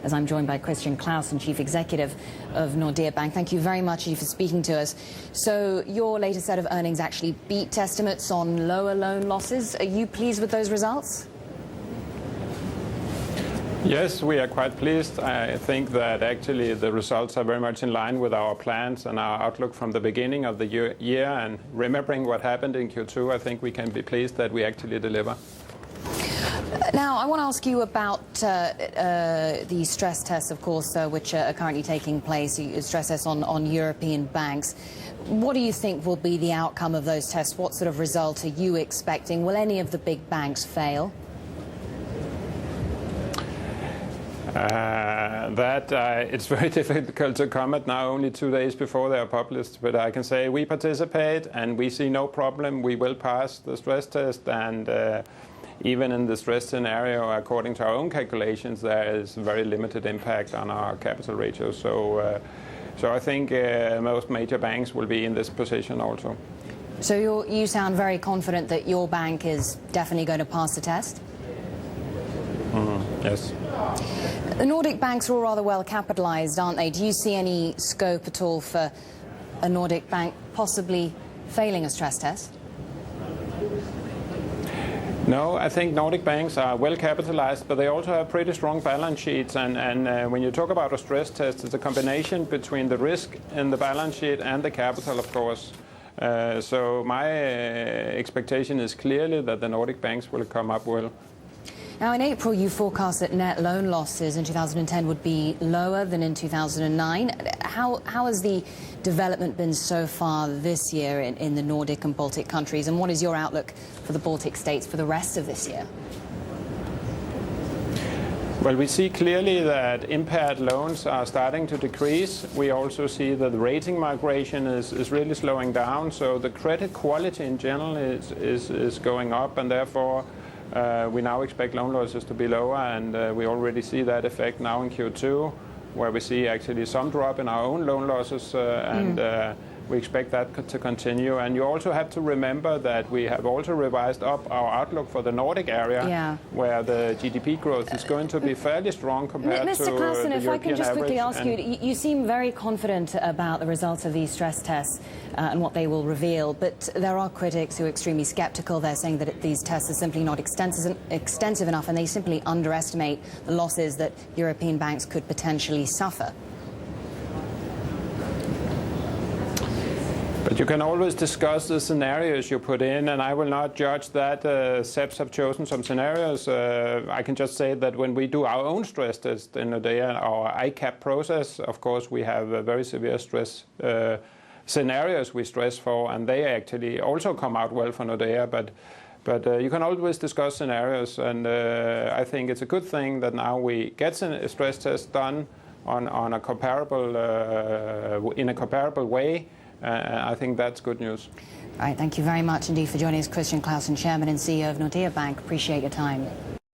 as I'm joined by Christian Clausen, Chief Executive of Nordea Bank. Thank you very much for speaking to us. So your latest set of earnings actually beat estimates on lower loan losses. Are you pleased with those results? Yes, we are quite pleased. I think that actually the results are very much in line with our plans and our outlook from the beginning of the year. And remembering what happened in Q2, I think we can be pleased that we actually deliver. Now, I want to ask you about the stress tests, of course, which are currently taking place, stress tests on European banks. What do you think will be the outcome of those tests? What sort of result are you expecting? Will any of the big banks fail? It's very difficult to comment now, only 2 days before they are published. But I can say we participate and we see no problem. We will pass the stress test, and even in the stress scenario, according to our own calculations, there is very limited impact on our capital ratio. So I think most major banks will be in this position also. So you sound very confident that your bank is definitely going to pass the test? Yes. The Nordic banks are all rather well capitalized, aren't they? Do you see any scope at all for a Nordic bank possibly failing a stress test? No, I think Nordic banks are well capitalized, but they also have pretty strong balance sheets. And when you talk about a stress test, it's a combination between the risk in the balance sheet and the capital, of course. So my expectation is clearly that the Nordic banks will come up well. Now, in April, you forecast that net loan losses in 2010 would be lower than in 2009. How has the development been so far this year in the Nordic and Baltic countries? And what is your outlook for the Baltic states for the rest of this year? Well, we see clearly that impaired loans are starting to decrease. We also see that the rating migration is really slowing down. So the credit quality in general is going up, and therefore we now expect loan losses to be lower, and we already see that effect now in Q2, where we see actually some drop in our own loan losses, and we expect that to continue. And you also have to remember that we have also revised up our outlook for the Nordic area, where the GDP growth is going to be fairly strong compared to the European average. Mr. Clausen, if I can just quickly ask you, you seem very confident about the results of these stress tests and what they will reveal, but there are critics who are extremely skeptical. They're saying that these tests are simply not extensive enough, and they simply underestimate the losses that European banks could potentially suffer. But you can always discuss the scenarios you put in, and I will not judge that. SEBs have chosen some scenarios. I can just say that when we do our own stress test in Nordea, our ICAP process, of course, we have very severe stress scenarios we stress for, and they actually also come out well for Nordea. But you can always discuss scenarios, and I think it's a good thing that now we get a stress test done on a comparable in a comparable way. I think that's good news. All right, thank you very much indeed for joining us, Christian Clausen, Chairman and CEO of Nordea Bank. Appreciate your time.